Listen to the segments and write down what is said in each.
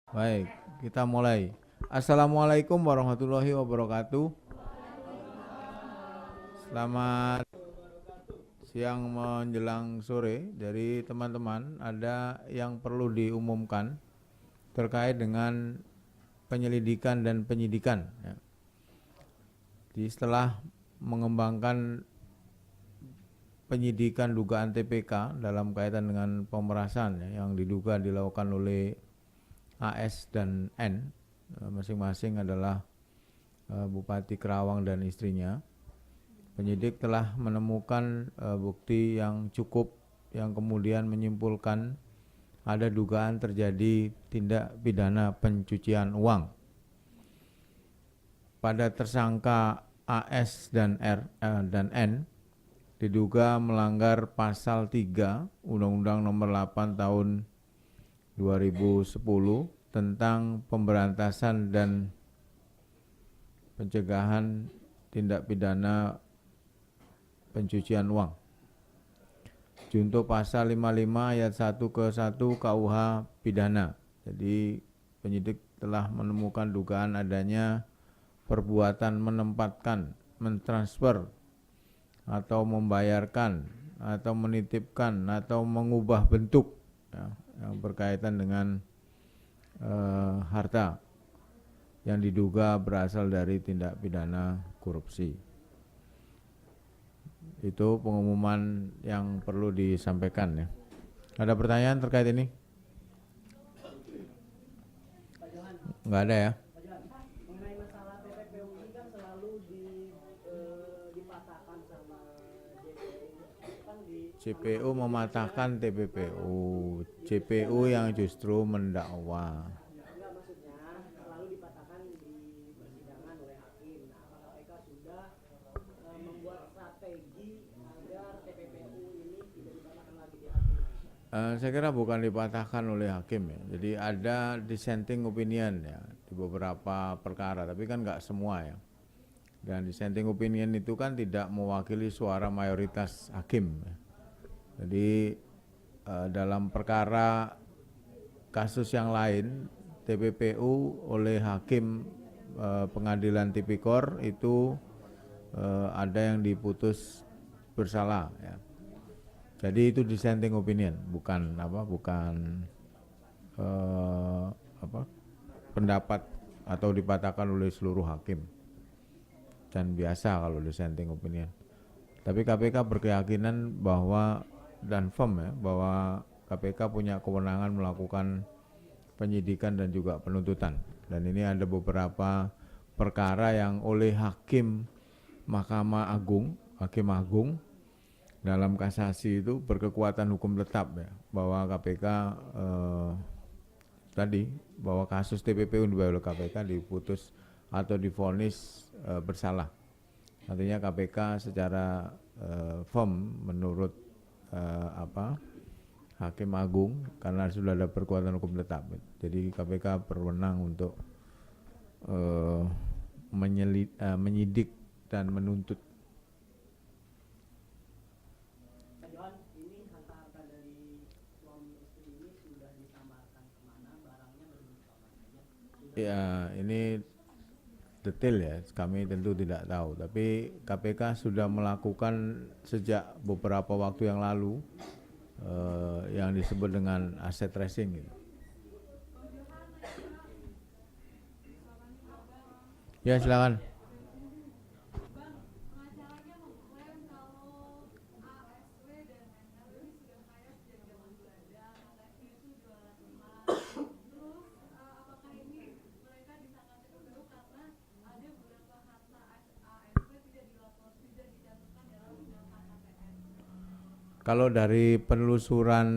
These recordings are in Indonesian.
Baik, kita mulai. Assalamualaikum warahmatullahi wabarakatuh. Selamat siang menjelang sore. Dari teman-teman ada yang perlu diumumkan terkait dengan penyelidikan dan penyidikan. Jadi setelah mengembangkan penyidikan dugaan TPK dalam kaitan dengan pemerasan yang diduga dilakukan oleh AS dan N, masing-masing adalah Bupati Kerawang dan istrinya. Penyidik telah menemukan bukti yang cukup yang kemudian menyimpulkan ada dugaan terjadi tindak pidana pencucian uang pada tersangka AS dan dan N diduga melanggar pasal 3 Undang-Undang Nomor 8 Tahun 2010 tentang pemberantasan dan pencegahan tindak pidana pencucian uang. Junto pasal 55 ayat 1 ke 1 KUH pidana. Jadi penyidik telah menemukan dugaan adanya perbuatan menempatkan, mentransfer atau membayarkan atau menitipkan atau mengubah bentuk yang berkaitan dengan harta yang diduga berasal dari tindak pidana korupsi. Itu pengumuman yang perlu disampaikan ya. Ada pertanyaan terkait ini? Enggak ada ya? Mengenai masalah TPPU ini kan selalu dipatahkan sama JPU kan JPU mematahkan TPPU, JPU yang justru mendakwa. enggak, maksudnya selalu dipatahkan di persidangan oleh hakim. Nah, apakah KPK sudah membuat strategi agar TPPU ini tidak dipatahkan lagi di hakim? Saya kira bukan dipatahkan oleh hakim ya. Jadi ada dissenting opinion ya di beberapa perkara, tapi kan nggak semua ya. Dan dissenting opinion itu kan tidak mewakili suara mayoritas hakim. Jadi dalam perkara kasus yang lain TPPU oleh hakim pengadilan tipikor itu ada yang diputus bersalah ya. Jadi itu dissenting opinion, bukan pendapat atau dipatahkan oleh seluruh hakim. Dan biasa kalau dissenting opinion. Tapi KPK berkeyakinan bahwa dan firm ya bahwa KPK punya kewenangan melakukan penyidikan dan juga penuntutan. Dan ini ada beberapa perkara yang oleh hakim Mahkamah Agung, Hakim Agung dalam kasasi itu berkekuatan hukum tetap ya, bahwa KPK tadi bahwa kasus TPPU yang dibawa oleh KPK diputus atau divonis bersalah. Artinya KPK secara firm menurut Hakim Agung karena sudah ada perkuatan hukum tetap. Jadi KPK berwenang untuk menyidik dan menuntut. Pak Johan, ini harta-harta dari suami istri ini sudah disamarkan kemana? Barangnya lebih kemana aja? Ya ini detail ya, kami tentu tidak tahu. Tapi KPK sudah melakukan sejak beberapa waktu yang lalu yang disebut dengan aset tracing gitu. Ya silakan. Kalau dari penelusuran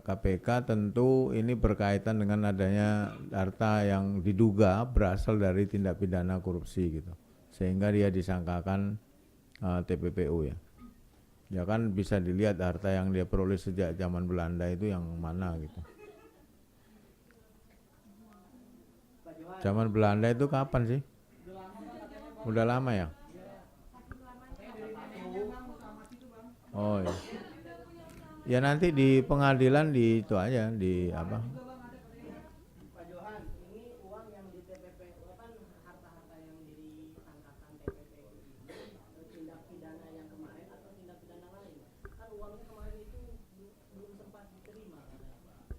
KPK tentu ini berkaitan dengan adanya harta yang diduga berasal dari tindak pidana korupsi gitu, sehingga dia disangkakan TPPU ya. Ya kan bisa dilihat harta yang dia peroleh sejak zaman Belanda itu yang mana gitu. Zaman Belanda itu kapan sih? Udah lama ya? Oh iya. Ya nanti di pengadilan di itu aja di apa?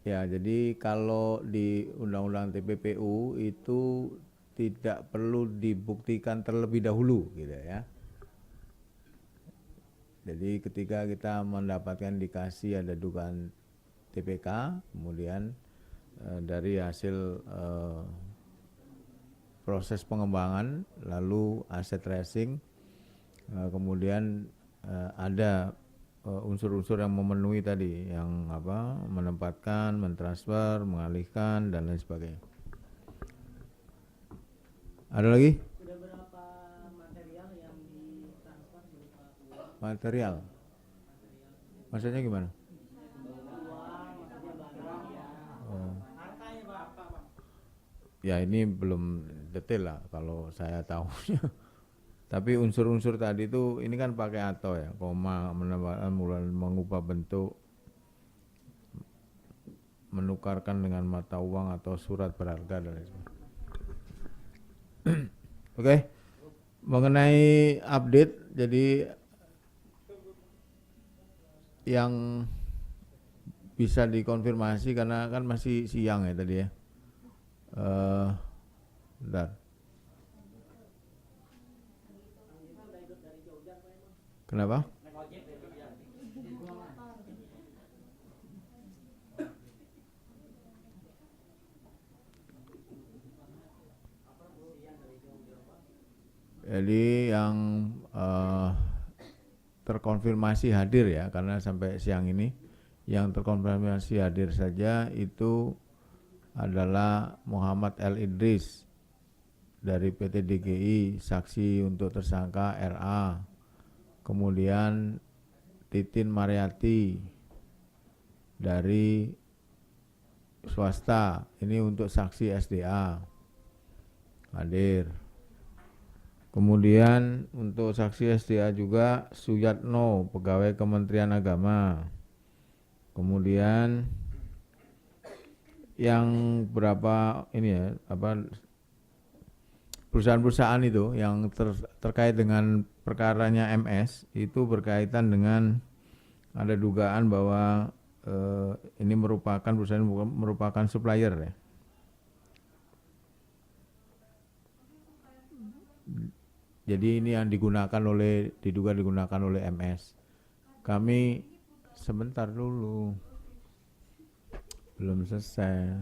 Ya, jadi kalau di Undang-Undang TPPU itu tidak perlu dibuktikan terlebih dahulu gitu ya. Jadi ketika kita mendapatkan indikasi ada dugaan TPK, kemudian dari hasil proses pengembangan, lalu aset tracing, kemudian ada unsur-unsur yang memenuhi tadi, yang apa, menempatkan, mentransfer, mengalihkan dan lain sebagainya. Ada lagi? Sudah berapa material yang ditransfer berupa uang? Material. Maksudnya gimana? Uang, maksudnya barang ya. Oh. Hartanya berapa, Pak? Ya ini belum detail lah kalau saya tahu. Tapi unsur-unsur tadi itu ini kan pakai atau ya, koma, menambahkan, mulai mengubah bentuk, menukarkan dengan mata uang atau surat berharga dan lain sebagainya. Oke. Mengenai update, jadi yang bisa dikonfirmasi karena kan masih siang ya tadi ya. Bentar. Kenapa? Jadi yang terkonfirmasi hadir ya, karena sampai siang ini yang terkonfirmasi hadir saja itu adalah Muhammad L. Idris dari PT DGI, saksi untuk tersangka RA, kemudian Titin Mariati dari swasta, ini untuk saksi SDA hadir. Kemudian untuk saksi SDA juga Suyatno, pegawai Kementerian Agama. Kemudian yang berapa ini ya, apa, perusahaan-perusahaan itu yang terkait dengan perkaranya MS itu berkaitan dengan ada dugaan bahwa ini merupakan perusahaan merupakan supplier ya. Jadi ini yang diduga digunakan oleh MS. Kami sebentar dulu, belum selesai,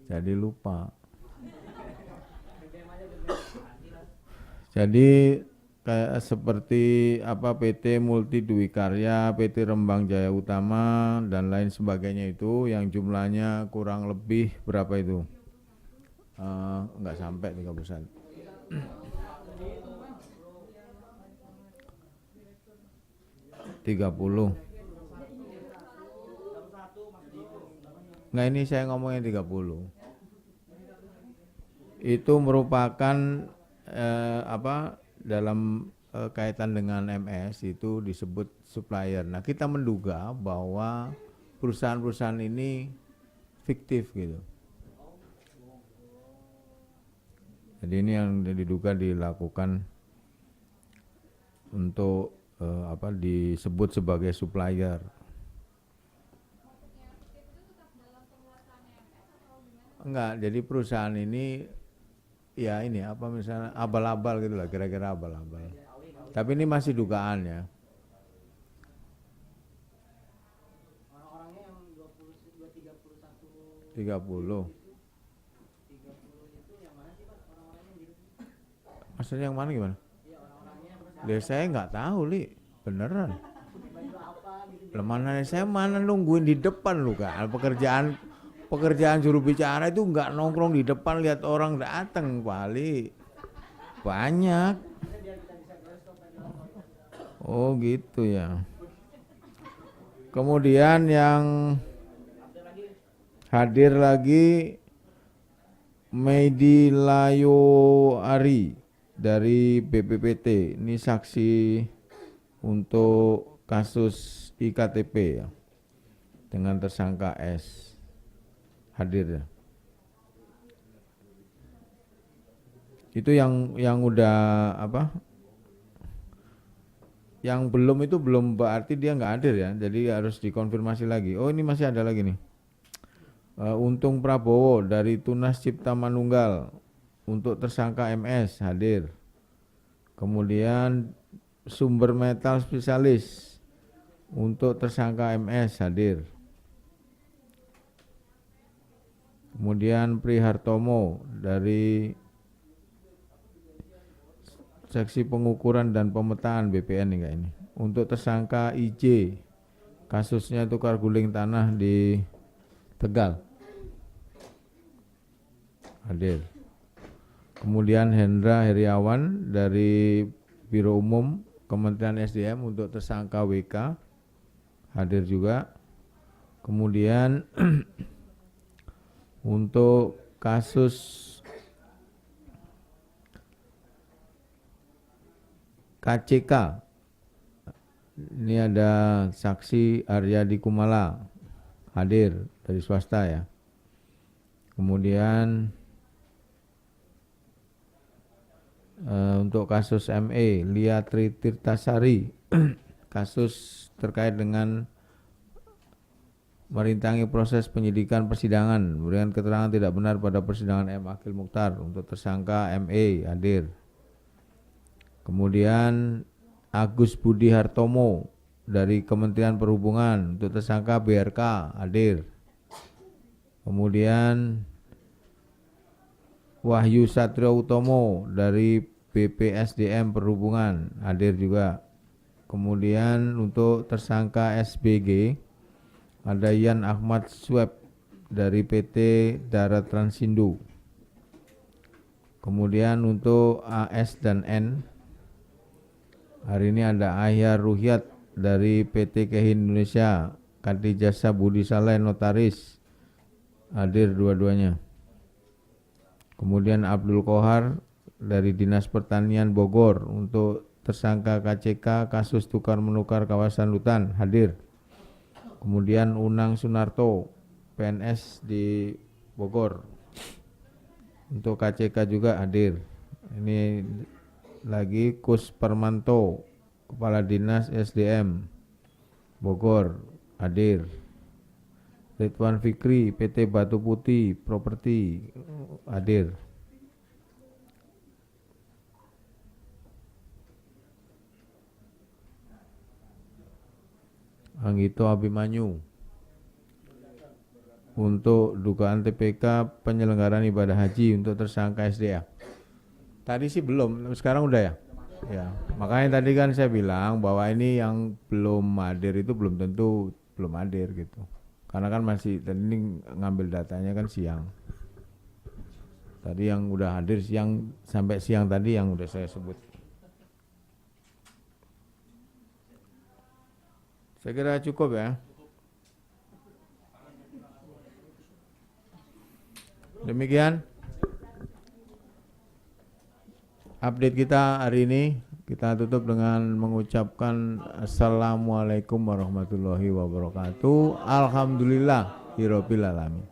jadi lupa. Jadi kayak seperti apa PT Multi Dwi Karya, PT Rembang Jaya Utama dan lain sebagainya itu yang jumlahnya kurang lebih berapa itu? Enggak sampai 30%. 30. Nah ini saya ngomongnya 30. Itu merupakan apa, dalam kaitan dengan MS itu disebut supplier. Nah kita menduga bahwa perusahaan-perusahaan ini fiktif gitu. Jadi ini yang diduga dilakukan untuk apa, disebut sebagai supplier. Enggak, jadi perusahaan ini ya ini apa, misalnya abal-abal gitu lah, kira-kira abal-abal. Tapi ini masih dugaan ya. Orang-orangnya yang 31. 30. Itu yang mana sih, Pak? Orang-orangnya gitu. Maksudnya yang mana gimana? Iya, orang-orangnya. Saya nggak tahu, Li. Beneran. Baju apa gitu. Lemana saya mana nungguin di depan lu kan. Pekerjaan juru bicara itu nggak nongkrong di depan lihat orang datang, Pali. Banyak. Oh gitu ya. Kemudian yang hadir lagi Medi Layo Ari dari BPPT. Ini saksi untuk kasus IKTP ya, dengan tersangka S hadir ya. Itu yang udah apa, yang belum itu belum berarti dia nggak hadir ya, jadi harus dikonfirmasi lagi. Oh, ini masih ada lagi nih. Untung Prabowo dari Tunas Cipta Manunggal untuk tersangka MS hadir. Kemudian Sumber Metal Spesialis untuk tersangka MS hadir. Kemudian Prihartomo dari Seksi Pengukuran dan Pemetaan BPN enggak ini. Untuk tersangka IJ, kasusnya tukar guling tanah di Tegal, hadir. Kemudian Hendra Heriawan dari Biro Umum Kementerian SDM untuk tersangka WK, hadir juga. Kemudian untuk kasus KCK, ini ada saksi Aryadi Kumala, hadir dari swasta ya. Kemudian untuk kasus ME, Lia Tritirtasari, kasus terkait dengan merintangi proses penyidikan persidangan, memberikan keterangan tidak benar pada persidangan M. Akhil Mukhtar, untuk tersangka ME hadir. Kemudian Agus Budi Hartomo dari Kementerian Perhubungan untuk tersangka BRK hadir. Kemudian Wahyu Satrio Utomo dari BPSDM Perhubungan hadir juga. Kemudian untuk tersangka SBG ada Yan Ahmad Sweb dari PT Darat Transindo. Kemudian untuk AS dan N, hari ini ada Ahyar Ruhyat dari PT Kehin Indonesia, Kadijasa Budi Saleh Notaris, hadir dua-duanya. Kemudian Abdul Kohar dari Dinas Pertanian Bogor untuk tersangka KCK kasus tukar menukar kawasan hutan, hadir. Kemudian Unang Sunarto, PNS di Bogor, untuk KCK juga hadir. Ini lagi Kus Permanto, Kepala Dinas SDM Bogor, hadir. Ridwan Fikri, PT Batu Putih Properti, hadir. Anggito Abimanyu untuk dugaan TPK penyelenggaraan ibadah haji untuk tersangka SDA. Tadi sih belum, sekarang udah ya. Ya, makanya tadi kan saya bilang bahwa ini yang belum hadir itu belum tentu belum hadir gitu. Karena kan masih tadi ini ngambil datanya kan siang. Tadi yang udah hadir siang sampai siang tadi yang udah saya sebut. Saya kira cukup ya. Demikian update kita hari ini. Kita tutup dengan mengucapkan Assalamualaikum warahmatullahi wabarakatuh. Alhamdulillah Rabbil alamin.